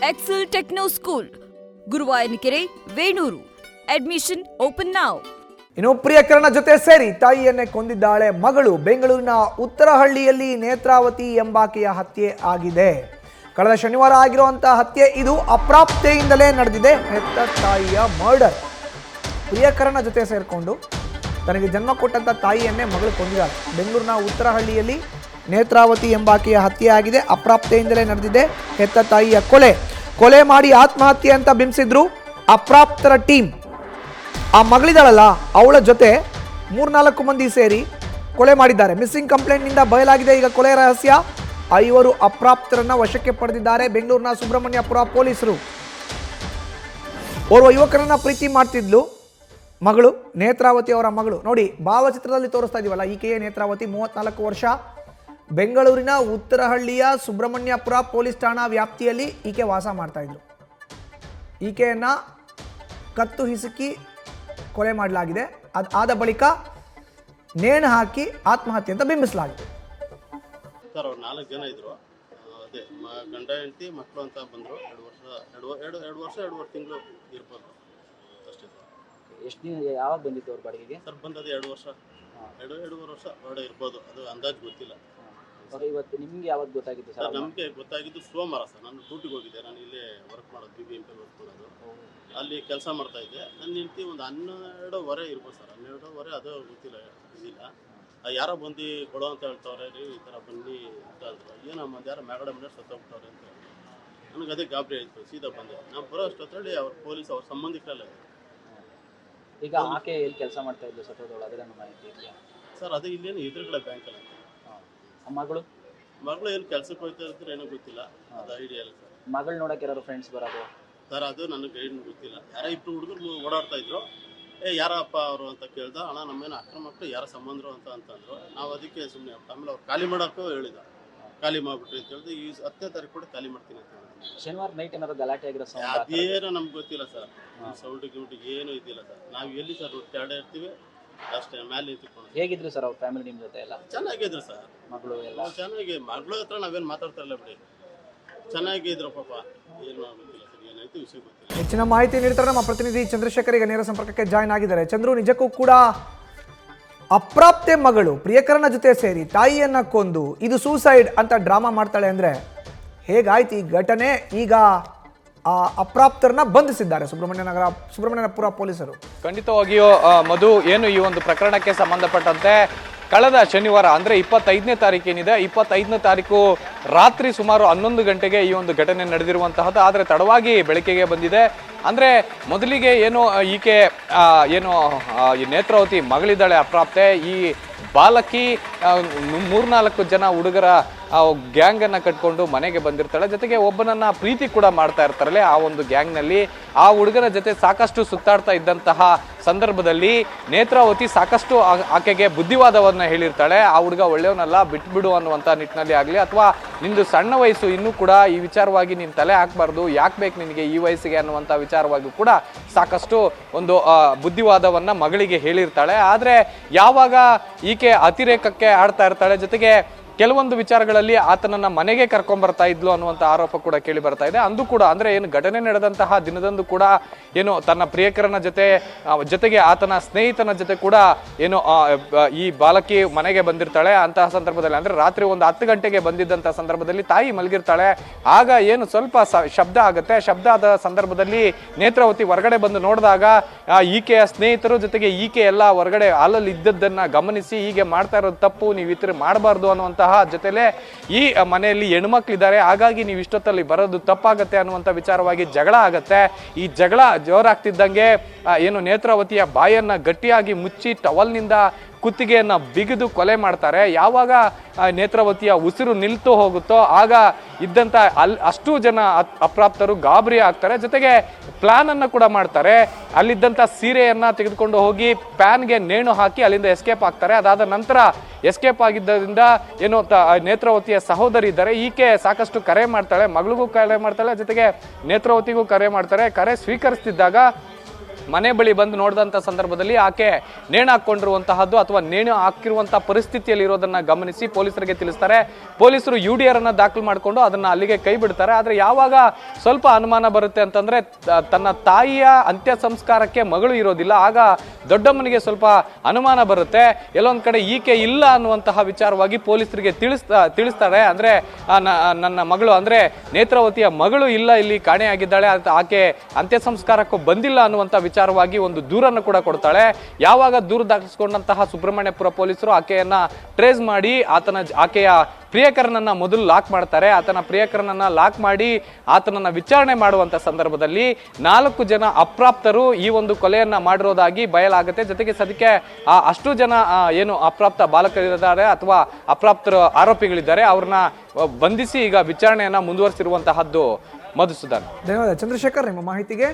Excel Techno School, Guruvayanakere, Venur. Admission open now. ಇನ್ನು ಪ್ರಿಯಕರನ ಜೊತೆ ಸೇರಿ ತಾಯಿಯನ್ನೇ ಕೊಂದಿದ್ದಾಳೆ ಮಗಳು. ಬೆಂಗಳೂರಿನ ಉತ್ತರಹಳ್ಳಿಯಲ್ಲಿ ನೇತ್ರಾವತಿ ಎಂಬಾಕೆಯ ಹತ್ಯೆ ಆಗಿದೆ. ಕಳೆದ ಶನಿವಾರ ಆಗಿರುವಂತಹ ಹತ್ಯೆ ಇದು. ಅಪ್ರಾಪ್ತೆಯಿಂದಲೇ ನಡೆದಿದೆ. ಹೆತ್ತ ತಾಯಿಯ ಮರ್ಡರ್. ಪ್ರಿಯಕರನ ಜೊತೆ ಸೇರಿಕೊಂಡು ತನಗೆ ಜನ್ಮ ಕೊಟ್ಟಂತ ತಾಯಿಯನ್ನೇ ಮಗಳು ಕೊಂದಿದ್ದಾಳೆ. ಬೆಂಗಳೂರಿನ ಉತ್ತರಹಳ್ಳಿಯಲ್ಲಿ ನೇತ್ರಾವತಿ ಎಂಬಾಕೆಯ ಹತ್ಯೆ ಆಗಿದೆ. ಅಪ್ರಾಪ್ತೆಯಿಂದಲೇ ನಡೆದಿದೆ. ಹೆತ್ತ ತಾಯಿಯ ಕೊಲೆ ಮಾಡಿ ಆತ್ಮಹತ್ಯೆ ಅಂತ ಬಿಂಬಿಸಿದ್ರು ಅಪ್ರಾಪ್ತರ ಟೀಮ್. ಆ ಮಗಳಿದಾಳಲ್ಲ, ಅವಳ ಜೊತೆ 3-4 ಮಂದಿ ಸೇರಿ ಕೊಲೆ ಮಾಡಿದ್ದಾರೆ. ಮಿಸ್ಸಿಂಗ್ ಕಂಪ್ಲೇಂಟ್ನಿಂದ ಬಯಲಾಗಿದೆ ಈಗ ಕೊಲೆ ರಹಸ್ಯ. 5 ಅಪ್ರಾಪ್ತರನ್ನ ವಶಕ್ಕೆ ಪಡೆದಿದ್ದಾರೆ ಬೆಂಗಳೂರಿನ ಸುಬ್ರಹ್ಮಣ್ಯಪುರ ಪೊಲೀಸರು. ಓರ್ವ ಯುವಕರನ್ನ ಪ್ರೀತಿ ಮಾಡ್ತಿದ್ಲು ಮಗಳು, ನೇತ್ರಾವತಿ ಅವರ ಮಗಳು. ನೋಡಿ, ಭಾವಚಿತ್ರದಲ್ಲಿ ತೋರಿಸ್ತಾ ಇದೀವಲ್ಲ, ಈಕೆಯೇ ನೇತ್ರಾವತಿ, 34 ವರ್ಷ. ಬೆಂಗಳೂರಿನ ಉತ್ತರಹಳ್ಳಿಯ ಸುಬ್ರಹ್ಮಣ್ಯಪುರ ಪೊಲೀಸ್ ಠಾಣಾ ವ್ಯಾಪ್ತಿಯಲ್ಲಿ ಈಕೆ ವಾಸ ಮಾಡ್ತಾ ಇದ್ರು. ಈಕೆಯನ್ನ ಕತ್ತು ಹಿಸುಕಿ ಕೊಲೆ ಮಾಡಲಾಗಿದೆ. ಆದ ಬಳಿಕ ನೇಣು ಹಾಕಿ ಆತ್ಮಹತ್ಯೆ ಅಂತ ಬಿಂಬಿಸಲಾಗಿದೆ. ಸರ್ ಅವ್ರು 4 ಜನ ಇದ್ರು. ಅದೇ ಗಂಡ ಹೆಂಡತಿ ಮಕ್ಕಳು ಅಂತ ಬಂದರು. 2 ವರ್ಷ 2 ತಿಂಗಳು ಇರ್ಬೋದು ಅಷ್ಟೇ ಸರ್. ಎಷ್ಟು ಯಾವಾಗ ಬಂದಿತ್ತು ಅವ್ರ ಬಾಡಿಗೆಗೆ? ಸರ್ ಬಂದದ್ದು 2 ವರ್ಷ, 2-2.5 ವರ್ಷ ಹೊರಡೆ ಇರ್ಬೋದು, ಅದು ಅಂದಾಜು ಗೊತ್ತಿಲ್ಲ. ಇವತ್ತು ನಿಮ್ಗೆ ಯಾವಾಗ ಗೊತ್ತಾಗಿತ್ತು ಸರ್? ನಮಗೆ ಗೊತ್ತಾಗಿದ್ದು ಸೋಮವಾರ ಸರ್. ನಾನು ಡ್ಯೂಟಿಗೆ ಹೋಗಿದ್ದೆ. ನಾನು ಇಲ್ಲೇ ವರ್ಕ್ ಮಾಡೋದು, BBMP ವರ್ಕ್ ಮಾಡೋದು, ಅಲ್ಲಿ ಕೆಲಸ ಮಾಡ್ತಾ ಇದ್ದೆ. ನನ್ನ ಹೆಂಡತಿ ಒಂದು 12:15 ಇರ್ಬೋದು ಸರ್, 12:15 ಅದು ಗೊತ್ತಿಲ್ಲ, ಇದಿಲ್ಲ. ಯಾರೋ ಬಂದು ಕೊಡೋ ಅಂತ ಹೇಳ್ತವ್ರೆ, ನೀವು ಈ ಥರ ಬನ್ನಿ ಅಂತ ಅಂದರು. ಏನಮ್ಮ ಯಾರೋ ಮ್ಯಾಗಡೆ ಮನೆ ಸತ್ತೋಗ್ಬಿಟ್ಟವ್ರೆ ಅಂತ ನನಗೆ ಅದೇ ಗಾಬರಿ ಆಯಿತು. ಸೀದಾ ಬಂದೆ. ನಾವು ಬರೋ ಅಷ್ಟೊತ್ತಲ್ಲಿ ಅವ್ರ ಪೊಲೀಸ್ ಅವ್ರ ಸಂಬಂಧಿಕರಲ್ಲ. ಈಗ ಆಕೆ ಎಲ್ಲಿ ಕೆಲಸ ಮಾಡ್ತಾ ಇದ್ದು ಸತ್ತೋದವಳು, ಅದರ ಮಾಹಿತಿ ಇದೆಯಾ ಸರ್? ಅದೇ ಇಲ್ಲೇನು ಎದುರುಗಡೆ ಬ್ಯಾಂಕಲ್ಲಿ. ಮಗಳು ಏನು ಕೆಲ್ಸಕ್ಕೆ ಹೋಗ್ತಾ ಇರ್ತಾರೆ ಏನೋ ಗೊತ್ತಿಲ್ಲ, ಅದು ಐಡಿಯಾ ಇಲ್ಲ ಸರ್. ಮಗಳು ನೋಡಕ್ಕೆ ಯಾರು ಫ್ರೆಂಡ್ಸ್ ಬರೋದು ಸರ್? ಅದು ನನಗೆ ಗೈಡ್ ಗೊತ್ತಿಲ್ಲ. ಯಾರೋ 2 ಹುಡುಗರು ಓಡಾಡ್ತಾ ಇದ್ರು. ಯಾರಪ್ಪ ಅವರು ಅಂತ ಕೇಳ್ದ. ಅಣ್ಣ ನಮ್ಮೇನು ಅಕ್ರಮಕ್ಕೂ ಯಾರ ಸಂಬಂಧರು ಅಂತಂದ್ರು. ನಾವು ಅದಕ್ಕೆ ಸುಮ್ಮನೆ ಆಮೇಲೆ ಅವ್ರು ಖಾಲಿ ಮಾಡೋಕ್ಕೂ ಹೇಳಿದ. ಖಾಲಿ ಮಾಡ್ಬಿಟ್ರಿ ಅಂತ ಹೇಳಿದ್ರೆ ಈ 10ನೇ ತಾರೀಕು ಕೂಡ ಖಾಲಿ ಮಾಡ್ತೀನಿ ಅಂತ ಹೇಳಿದ್ರು. ಶನಿವಾರ ನೈಟ್ ಏನಾದ್ರು ಗಲಾಟೆ ಆಗಿರೋ ಅದೇನೋ ನಮ್ಗೆ ಗೊತ್ತಿಲ್ಲ ಸರ್. ಸೌಂಡ್ ಗಿೌಂಟಿಗೆ ಏನೂ ಇದ್ದಿಲ್ಲ ಸರ್. ನಾವು ಎಲ್ಲಿ ಸರ್ ಕೆಳಗಡೆ ಇರ್ತೀವಿ ಅಷ್ಟೇ, ಮೇಲೆ ನಿಂತ್ಕೊಂಡು. ಹೇಗಿದ್ರು ಸರ್ ಅವ್ರ ಫ್ಯಾಮಿಲಿ ನಿಮ್ಮ ಜೊತೆ ಎಲ್ಲ? ಚೆನ್ನಾಗಿದ್ರು ಸರ್. ಮಗಳು ಎಲ್ಲ ಚೆನ್ನಾಗಿ, ಮಗಳ ಹತ್ರ ನಾವೇನು ಮಾತಾಡ್ತಾ ಇಲ್ಲ ಬಿಡಿ, ಚೆನ್ನಾಗಿದ್ರು ಪಾಪ. ಏನು ಗೊತ್ತಿಲ್ಲ ಸರ್, ಏನಾಯ್ತು ವಿಷಯ ಗೊತ್ತಿಲ್ಲ. ಹೆಚ್ಚಿನ ಮಾಹಿತಿ ನೀಡ್ತಾರೆ ನಮ್ಮ ಪ್ರತಿನಿಧಿ ಚಂದ್ರಶೇಖರ್. ಈಗ ನೇರ ಸಂಪರ್ಕಕ್ಕೆ ಜಾಯ್ನ್ ಆಗಿದ್ದಾರೆ. ಚಂದ್ರು, ನಿಜಕ್ಕೂ ಕೂಡ ಅಪ್ರಾಪ್ತೆ ಮಗಳು ಪ್ರಿಯಕರನ ಜೊತೆ ಸೇರಿ ತಾಯಿಯನ್ನ ಕೊಂದು ಇದು ಸೂಸೈಡ್ ಅಂತ ಡ್ರಾಮಾ ಮಾಡ್ತಾಳೆ ಅಂದ್ರೆ ಹೇಗಾಯ್ತು ಈ ಘಟನೆ? ಈಗ ಅಪ್ರಾಪ್ತರನ್ನ ಬಂಧಿಸಿದ್ದಾರೆ ಸುಬ್ರಹ್ಮಣ್ಯಪುರ ಪೊಲೀಸರು. ಖಂಡಿತವಾಗಿಯೂ ಮಧು, ಏನು ಈ ಒಂದು ಪ್ರಕರಣಕ್ಕೆ ಸಂಬಂಧಪಟ್ಟಂತೆ ಕಳೆದ ಶನಿವಾರ ಅಂದರೆ 25ನೇ ತಾರೀಕು ಏನಿದೆ, 25ನೇ ತಾರೀಕು ರಾತ್ರಿ ಸುಮಾರು 11 ಗಂಟೆಗೆ ಈ ಒಂದು ಘಟನೆ ನಡೆದಿರುವಂತಹದ್ದು. ಆದರೆ ತಡವಾಗಿ ಬೆಳಕಿಗೆ ಬಂದಿದೆ. ಅಂದರೆ ಮೊದಲಿಗೆ ಏನು ಈಕೆ ಈ ನೇತ್ರಾವತಿ ಮಗಳಿದ್ದಾಳೆ ಅಪ್ರಾಪ್ತೆ. ಈ ಬಾಲಕಿ 3-4 ಜನ ಹುಡುಗರ ಗ್ಯಾಂಗನ್ನು ಕಟ್ಕೊಂಡು ಮನೆಗೆ ಬಂದಿರ್ತಾಳೆ. ಜೊತೆಗೆ ಒಬ್ಬನನ್ನ ಪ್ರೀತಿ ಕೂಡ ಮಾಡ್ತಾ ಇರ್ತಾರಲ್ಲ ಆ ಒಂದು ಗ್ಯಾಂಗ್ನಲ್ಲಿ. ಆ ಹುಡುಗನ ಜೊತೆ ಸಾಕಷ್ಟು ಸುತ್ತಾಡ್ತಾ ಇದ್ದಂತಹ ಸಂದರ್ಭದಲ್ಲಿ ನೇತ್ರಾವತಿ ಸಾಕಷ್ಟು ಆಕೆಗೆ ಬುದ್ಧಿವಾದವನ್ನು ಹೇಳಿರ್ತಾಳೆ. ಆ ಹುಡುಗ ಒಳ್ಳೆಯವನಲ್ಲ, ಬಿಟ್ಬಿಡು ಅನ್ನುವಂಥ ನಿಟ್ಟಿನಲ್ಲಿ ಆಗಲಿ, ಅಥವಾ ನಿಂದು ಸಣ್ಣ ವಯಸ್ಸು ಇನ್ನೂ ಕೂಡ ಈ ವಿಚಾರವಾಗಿ ನೀನು ತಲೆ ಹಾಕಬಾರ್ದು, ಯಾಕೆ ಬೇಕು ನಿನಗೆ ಈ ವಯಸ್ಸಿಗೆ ಅನ್ನುವಂಥ ವಿಚಾರವಾಗಿ ಕೂಡ ಸಾಕಷ್ಟು ಒಂದು ಬುದ್ಧಿವಾದವನ್ನು ಮಗಳಿಗೆ ಹೇಳಿರ್ತಾಳೆ. ಆದರೆ ಯಾವಾಗ ಈಕೆ ಅತಿರೇಕಕ್ಕೆ ಆಡ್ತಾ ಇರ್ತಾಳೆ, ಜೊತೆಗೆ ಕೆಲವೊಂದು ವಿಚಾರಗಳಲ್ಲಿ ಆತನನ್ನ ಮನೆಗೆ ಕರ್ಕೊಂಡ್ಬರ್ತಾ ಇದ್ಲು ಅನ್ನುವಂಥ ಆರೋಪ ಕೂಡ ಕೇಳಿ ಬರ್ತಾ ಇದೆ. ಅಂದು ಕೂಡ ಅಂದರೆ ಏನು ಘಟನೆ ನಡೆದಂತಹ ದಿನದಂದು ಕೂಡ ಏನು ತನ್ನ ಪ್ರಿಯಕರನ ಜೊತೆಗೆ ಆತನ ಸ್ನೇಹಿತನ ಜೊತೆ ಕೂಡ ಏನು ಈ ಬಾಲಕಿ ಮನೆಗೆ ಬಂದಿರ್ತಾಳೆ. ಅಂತಹ ಸಂದರ್ಭದಲ್ಲಿ ಅಂದರೆ ರಾತ್ರಿ ಒಂದು 10 ಗಂಟೆಗೆ ಬಂದಿದ್ದಂಥ ಸಂದರ್ಭದಲ್ಲಿ ತಾಯಿ ಮಲಗಿರ್ತಾಳೆ. ಆಗ ಏನು ಸ್ವಲ್ಪ ಶಬ್ದ ಆಗುತ್ತೆ. ಶಬ್ದ ಆದ ಸಂದರ್ಭದಲ್ಲಿ ನೇತ್ರಾವತಿ ಹೊರಗಡೆ ಬಂದು ನೋಡಿದಾಗ ಈಕೆಯ ಸ್ನೇಹಿತರು ಜೊತೆಗೆ ಈಕೆ ಎಲ್ಲ ಹೊರಗಡೆ ಹಾಲಲ್ಲಿ ಇದ್ದದ್ದನ್ನ ಗಮನಿಸಿ ಹೀಗೆ ಮಾಡ್ತಾ ಇರೋದು ತಪ್ಪು, ನೀವು ಈ ಥರ ಮಾಡಬಾರ್ದು ಅನ್ನುವಂಥ ಜೊತೆಲೆ ಈ ಮನೆಯಲ್ಲಿ ಹೆಣ್ಮಕ್ಳಿದ್ದಾರೆ, ಹಾಗಾಗಿ ನೀವು ಇಷ್ಟೊತ್ತಲ್ಲಿ ಬರೋದು ತಪ್ಪಾಗತ್ತೆ ಅನ್ನುವಂಥ ವಿಚಾರವಾಗಿ ಜಗಳ ಆಗತ್ತೆ. ಈ ಜಗಳ ಜೋರಾಗ್ತಿದ್ದಂಗೆ ಏನು ನೇತ್ರಾವತಿಯ ಬಾಯನ್ನ ಗಟ್ಟಿಯಾಗಿ ಮುಚ್ಚಿ ಟವಲ್ನಿಂದ ಕುತ್ತಿಗೆಯನ್ನು ಬಿಗಿದು ಕೊಲೆ ಮಾಡ್ತಾರೆ. ಯಾವಾಗ ನೇತ್ರಾವತಿಯ ಉಸಿರು ನಿಲ್ತು ಹೋಗುತ್ತೋ ಆಗ ಇದ್ದಂಥ ಅಷ್ಟು ಜನ ಅಪ್ರಾಪ್ತರು ಗಾಬರಿ ಆಗ್ತಾರೆ. ಜೊತೆಗೆ ಪ್ಲಾನ್ ಅನ್ನು ಕೂಡ ಮಾಡ್ತಾರೆ. ಅಲ್ಲಿದ್ದಂಥ ಸೀರೆಯನ್ನ ತೆಗೆದುಕೊಂಡು ಹೋಗಿ ಪ್ಯಾನ್ಗೆ ನೇಣು ಹಾಕಿ ಅಲ್ಲಿಂದ ಎಸ್ಕೇಪ್ ಆಗ್ತಾರೆ. ಅದಾದ ನಂತರ ಎಸ್ಕೇಪ್ ಆಗಿದ್ದರಿಂದ ಏನು ನೇತ್ರಾವತಿಯ ಸಹೋದರಿ ಇದ್ದಾರೆ, ಈಕೆ ಸಾಕಷ್ಟು ಕರೆ ಮಾಡ್ತಾಳೆ, ಮಗಳಿಗೂ ಕರೆ ಮಾಡ್ತಾಳೆ, ಜೊತೆಗೆ ನೇತ್ರಾವತಿಗೂ ಕರೆ ಮಾಡ್ತಾರೆ. ಕರೆ ಸ್ವೀಕರಿಸ್ತಿದ್ದಾಗ ಮನೆ ಬಳಿ ಬಂದು ನೋಡಿದಂಥ ಸಂದರ್ಭದಲ್ಲಿ ಆಕೆ ನೇಣು ಹಾಕೊಂಡಿರುವಂತಹದ್ದು ಅಥವಾ ನೇಣು ಹಾಕಿರುವಂತಹ ಪರಿಸ್ಥಿತಿಯಲ್ಲಿ ಇರೋದನ್ನ ಗಮನಿಸಿ ಪೊಲೀಸರಿಗೆ ತಿಳಿಸ್ತಾರೆ. ಪೊಲೀಸರು UDR ಅನ್ನ ದಾಖಲು ಮಾಡಿಕೊಂಡು ಅದನ್ನ ಅಲ್ಲಿಗೆ ಕೈ ಬಿಡ್ತಾರೆ. ಆದ್ರೆ ಯಾವಾಗ ಸ್ವಲ್ಪ ಅನುಮಾನ ಬರುತ್ತೆ ಅಂತಂದ್ರೆ ತನ್ನ ತಾಯಿಯ ಅಂತ್ಯ ಸಂಸ್ಕಾರಕ್ಕೆ ಮಗಳು ಇರೋದಿಲ್ಲ, ಆಗ ದೊಡ್ಡಮ್ಮನಿಗೆ ಸ್ವಲ್ಪ ಅನುಮಾನ ಬರುತ್ತೆ. ಎಲ್ಲೊಂದ್ ಕಡೆ ಈಕೆ ಇಲ್ಲ ಅನ್ನುವಂತಹ ವಿಚಾರವಾಗಿ ಪೊಲೀಸರಿಗೆ ತಿಳಿಸ್ತಾರೆ. ಅಂದ್ರೆ ನನ್ನ ಮಗಳು ಅಂದ್ರೆ ನೇತ್ರಾವತಿಯ ಮಗಳು ಇಲ್ಲ, ಇಲ್ಲಿ ಕಾಣೆಯಾಗಿದ್ದಾಳೆ, ಆಕೆ ಅಂತ್ಯ ಸಂಸ್ಕಾರಕ್ಕೂ ಬಂದಿಲ್ಲ ಅನ್ನುವಂಥ ವಿಚಾರವಾಗಿ ಒಂದು ದೂರನ್ನು ಕೂಡ ಕೊಡ್ತಾಳೆ. ಯಾವಾಗ ದೂರು ದಾಖಲಿಸಿಕೊಂಡಂತಹ ಸುಬ್ರಹ್ಮಣ್ಯಪುರ ಪೊಲೀಸರು ಆಕೆಯನ್ನ ಟ್ರೇಸ್ ಮಾಡಿ ಆಕೆಯ ಪ್ರಿಯಕರನನ್ನ ಮೊದಲು ಲಾಕ್ ಮಾಡ್ತಾರೆ. ಆತನ ಪ್ರಿಯಕರನನ್ನ ಲಾಕ್ ಮಾಡಿ ಆತನನ್ನ ವಿಚಾರಣೆ ಮಾಡುವಂತ ಸಂದರ್ಭದಲ್ಲಿ 4 ಜನ ಅಪ್ರಾಪ್ತರು ಈ ಒಂದು ಕೊಲೆಯನ್ನ ಮಾಡಿರೋದಾಗಿ ಬಯಲಾಗುತ್ತೆ. ಜೊತೆಗೆ ಸದ್ಯಕ್ಕೆ ಅಷ್ಟು ಜನ ಏನು ಅಪ್ರಾಪ್ತ ಬಾಲಕರಿದ್ದಾರೆ ಅಥವಾ ಅಪ್ರಾಪ್ತರು ಆರೋಪಿಗಳಿದ್ದಾರೆ, ಅವ್ರನ್ನ ಬಂಧಿಸಿ ಈಗ ವಿಚಾರಣೆಯನ್ನ ಮುಂದುವರಿಸಿರುವಂತಹದ್ದು. ಮಧುಸೂದನ್. ಧನ್ಯವಾದ ಚಂದ್ರಶೇಖರ್ ನಿಮ್ಮ ಮಾಹಿತಿಗೆ.